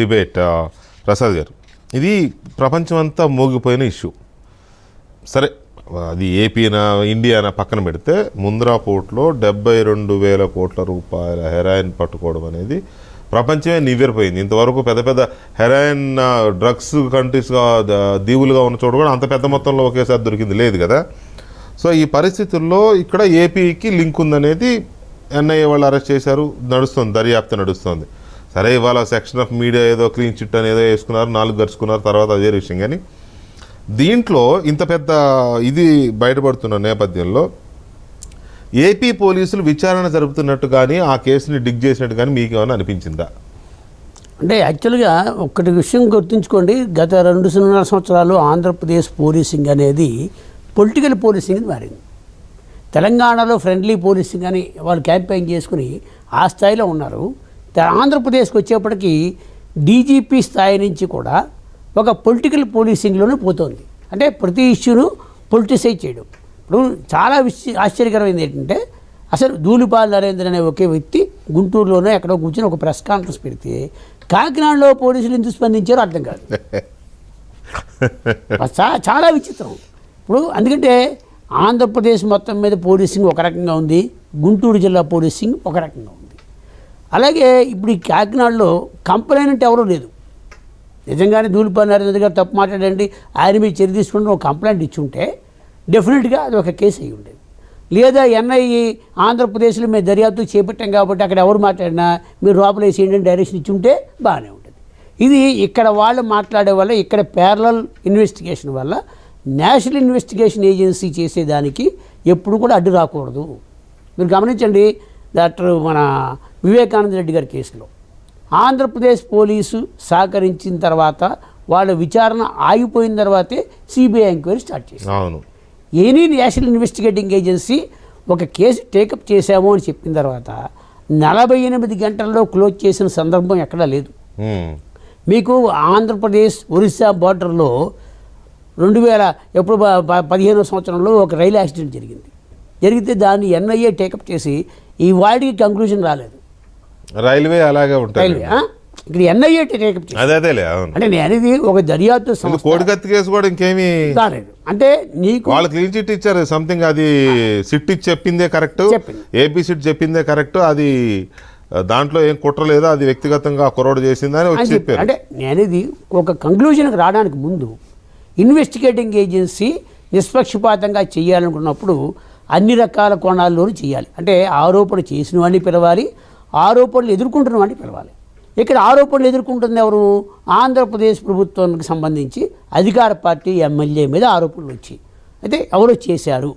Debate Prasad గారు, ఇది ప్రపంచమంతా మోగిపోయిన ఇష్యూ. సరే, అది ఏపీనా ఇండియానా పక్కన పెడితే ముంద్రా పోర్ట్లో 72,000 కోట్ల రూపాయల హెరాయిన్ పట్టుకోవడం అనేది ప్రపంచమే నివ్వెరపోయింది. ఇంతవరకు పెద్ద పెద్ద హెరాయిన్ డ్రగ్స్ కంట్రీస్గా దీవులుగా ఉన్న చోటు కూడా అంత పెద్ద మొత్తంలో ఒకేసారి దొరికింది లేదు కదా. సో ఈ పరిస్థితుల్లో ఇక్కడ ఏపీకి లింక్ ఉందనేది ఎన్ఐఏ వాళ్ళు అరెస్ట్ చేశారు, నడుస్తుంది, దర్యాప్తు నడుస్తుంది. సరే, ఇవాళ సెక్షన్ ఆఫ్ మీడియా ఏదో క్లీన్ చిట్ అని ఏదో వేసుకున్నారు, 4 గరుచుకున్నారు, తర్వాత అదే విషయం. కానీ దీంట్లో ఇంత పెద్ద ఇది బయటపడుతున్న నేపథ్యంలో ఏపీ పోలీసులు విచారణ జరుపుతున్నట్టు కానీ ఆ కేసుని డిగ్ చేసినట్టు కానీ మీకు ఏమైనా అనిపించిందా? అంటే యాక్చువల్గా ఒక్కటి విషయం గుర్తుంచుకోండి, గత 2.5 సంవత్సరాలు ఆంధ్రప్రదేశ్ పోలీసింగ్ అనేది పొలిటికల్ పోలీసింగ్ మారింది. తెలంగాణలో ఫ్రెండ్లీ పోలీసింగ్ అని వాళ్ళు క్యాంపెయిన్ చేసుకుని ఆ స్థాయిలో ఉన్నారు. ఆంధ్రప్రదేశ్కి వచ్చేప్పటికీ డీజీపీ స్థాయి నుంచి కూడా ఒక పొలిటికల్ పోలీసింగ్లోనే పోతుంది. అంటే ప్రతి ఇష్యూను పొలిటిసైజ్ చేయడం. ఇప్పుడు చాలా ఆశ్చర్యకరమైనది ఏంటంటే, అసలు ధూళిపాల నరేంద్ర అనే ఒకే వ్యక్తి గుంటూరులోనే ఎక్కడో కూర్చొని ఒక ప్రెస్ కాన్ఫరెన్స్ పెడితే కాకినాడలో పోలీసులు ఎందుకు స్పందించారో అర్థం కాదు. చాలా విచిత్రం. ఇప్పుడు ఎందుకంటే ఆంధ్రప్రదేశ్ మొత్తం మీద పోలీసింగ్ ఒక రకంగా ఉంది, గుంటూరు జిల్లా పోలీసింగ్ ఒక రకంగా ఉంది. అలాగే ఇప్పుడు ఈ కాకినాడలో కంప్లైంట్ ఎవరూ లేదు. నిజంగానే ధూళిపాల నరేంద్ర గారు తప్పు మాట్లాడండి, ఆయన మీద చర్య తీసుకుంటే ఒక కంప్లైంట్ ఇచ్చి ఉంటే డెఫినెట్గా అది ఒక కేసు అయ్యి ఉండేది. లేదా ఎన్ఐఏ ఆంధ్రప్రదేశ్లో మేము దర్యాప్తు చేపట్టాం కాబట్టి అక్కడ ఎవరు మాట్లాడినా మీరు లోపల వేసేయండి డైరెక్షన్ ఇచ్చి ఉంటే బాగానే ఉంటుంది. ఇది ఇక్కడ వాళ్ళు మాట్లాడే వల్ల, ఇక్కడ ప్యారలల్ ఇన్వెస్టిగేషన్ వల్ల నేషనల్ ఇన్వెస్టిగేషన్ ఏజెన్సీ చేసేదానికి ఎప్పుడు కూడా అడ్డు రాకూడదు. మీరు గమనించండి, డాక్టర్ మన వివేకానంద రెడ్డి గారి కేసులో ఆంధ్రప్రదేశ్ పోలీసు సహకరించిన తర్వాత వాళ్ళ విచారణ ఆగిపోయిన తర్వాతే సిబిఐ ఎంక్వైరీ స్టార్ట్ చేశారు. ఎనీ నేషనల్ ఇన్వెస్టిగేటింగ్ ఏజెన్సీ ఒక కేసు టేకప్ చేశాము అని చెప్పిన తర్వాత 48 గంటల్లో క్లోజ్ చేసిన సందర్భం ఎక్కడా లేదు. మీకు ఆంధ్రప్రదేశ్ ఒరిస్సా బార్డర్లో 2015 సంవత్సరంలో ఒక రైలు యాక్సిడెంట్ జరిగితే దాన్ని ఎన్ఐఏ టేకప్ చేసి ఈ వాడికి కంక్లూజన్ రాలేదు. రైల్వే అలాగే ఉంటుంది. ఇక్కడ ఎన్ఐఏ టేకప్ చేసి అంటే నేను అనేది ఒక దర్యాప్తు కోడికత్తి కేసు కూడా ఇంకేమీ రాలేదు. అంటే నీకు వాళ్ళు క్లీన్ చిట్ ఇచ్చారు సంథింగ్, అది సిట్ ఇచ్చి చెప్పిందే కరెక్ట్, ఏపీ సిట్ చెప్పిందే కరెక్ట్, అది దాంట్లో ఏం కుట్రలేదో అది వ్యక్తిగతంగా కుర్రోడు చేసిందని వచ్చి చెప్పారు. అంటే నేనేది ఒక కంక్లూజన్కి రావడానికి ముందు ఇన్వెస్టిగేటింగ్ ఏజెన్సీ నిష్పక్షపాతంగా చేయాలనుకున్నప్పుడు అన్ని రకాల కోణాల్లోనూ చేయాలి. అంటే ఆరోపణ చేసిన వాడిని పిలవాలి, ఆరోపణలు ఎదుర్కొంటున్న వాడిని పిలవాలి. ఇక్కడ ఆరోపణలు ఎదుర్కొంటుంది ఎవరు? ఆంధ్రప్రదేశ్ ప్రభుత్వానికి సంబంధించి అధికార పార్టీ ఎమ్మెల్యే మీద ఆరోపణలు వచ్చాయి. అయితే ఎవరో చేశారు,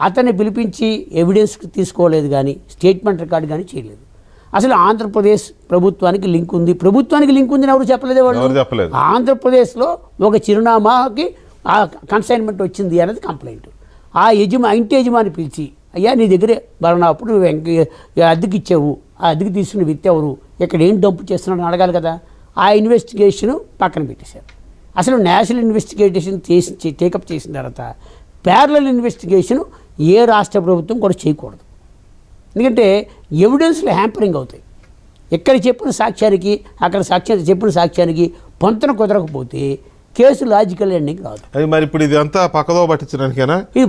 అతన్ని పిలిపించి ఎవిడెన్స్ తీసుకోలేదు, కానీ స్టేట్మెంట్ రికార్డు కానీ చేయలేదు. అసలు ఆంధ్రప్రదేశ్ ప్రభుత్వానికి లింక్ ఉంది, ప్రభుత్వానికి లింక్ ఉందని ఎవరు చెప్పలేదే వాళ్ళు. ఆంధ్రప్రదేశ్లో ఒక చిరునామాకి ఆ కన్సైన్మెంట్ వచ్చింది అనేది కంప్లైంట్. ఆ ఇంటి యజమాని పిలిచి, అయ్యా నీ దగ్గరే బలనప్పుడు నువ్వు అద్దెకి ఇచ్చావు, ఆ అద్దెకి తీసుకున్న వ్యక్తి ఎవరు, ఇక్కడ ఏం డంపు చేస్తున్నాడని అడగాలి కదా. ఆ ఇన్వెస్టిగేషను పక్కన పెట్టేశారు. అసలు నేషనల్ ఇన్వెస్టిగేషన్ టేకప్ చేసిన తర్వాత ప్యారలల్ ఇన్వెస్టిగేషన్ ఏ రాష్ట్ర ప్రభుత్వం కూడా చేయకూడదు. ఎందుకంటే ఎవిడెన్స్లు హ్యాంపరింగ్ అవుతాయి. ఎక్కడ చెప్పిన సాక్ష్యానికి అక్కడ చెప్పిన సాక్ష్యానికి పొంతన కుదరకపోతే కేసు లాజికల్ ఎండింగ్ రాదు. మరి ఇప్పుడు ఇది అంతా పక్కదో పట్టించడానికేనా? ఇది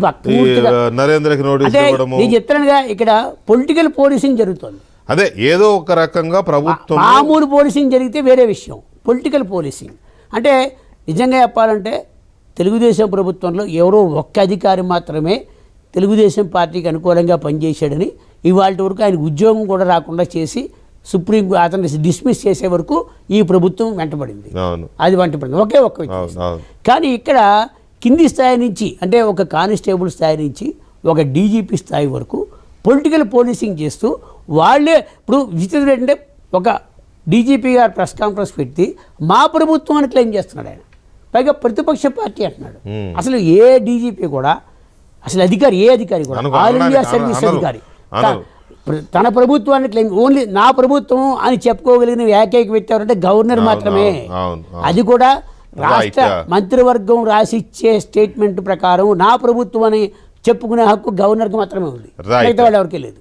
నరేంద్రకి నోటీస్ ఇవ్వడము, నేను చెప్తానుగా, ఇక్కడ పొలిటికల్ పోలీసింగ్ జరుగుతుంది. అదే ఏదో ఒక రకంగా ప్రభుత్వం మామూలు పోలీసింగ్ జరిగితే వేరే విషయం. పొలిటికల్ పోలీసింగ్ అంటే నిజంగా చెప్పాలంటే తెలుగుదేశం ప్రభుత్వంలో ఎవరో ఒక్క అధికారి మాత్రమే తెలుగుదేశం పార్టీకి అనుకూలంగా పనిచేశాడని ఇవాళ వరకు ఆయన ఉద్యోగం కూడా రాకుండా చేసి సుప్రీం అతన్ని డిస్మిస్ చేసే వరకు ఈ ప్రభుత్వం వెంటబడింది. అది వెంటబడింది ఒకే ఒక్క వ్యక్తి. కానీ ఇక్కడ కింది స్థాయి నుంచి, అంటే ఒక కానిస్టేబుల్ స్థాయి నుంచి ఒక డీజీపీ స్థాయి వరకు పొలిటికల్ పోలీసింగ్ చేస్తూ వాళ్ళే. ఇప్పుడు విచిత్రం ఏంటంటే, ఒక డీజీపీ గారు ప్రెస్ కాన్ఫరెన్స్ పెట్టి మా ప్రభుత్వాన్ని క్లెయిమ్ చేస్తున్నాడు ఆయన, పైగా ప్రతిపక్ష పార్టీ అంటున్నాడు. అసలు ఏ డీజీపీ కూడా, అసలు అధికారి ఏ అధికారి కూడా, ఆల్ ఇండియా సర్వీస్ అధికారి తన ప్రభుత్వాన్ని క్లెయిమ్, ఓన్లీ నా ప్రభుత్వం అని చెప్పుకోగలిగిన ఏకైక వ్యక్తి ఎవరంటే గవర్నర్ మాత్రమే. అది కూడా రాష్ట్ర మంత్రివర్గం రాసిచ్చే స్టేట్మెంట్ ప్రకారం నా ప్రభుత్వం అని చెప్పుకునే హక్కు గవర్నర్కి మాత్రమే ఉంది, మిగతా వాళ్ళు ఎవరికీ లేదు.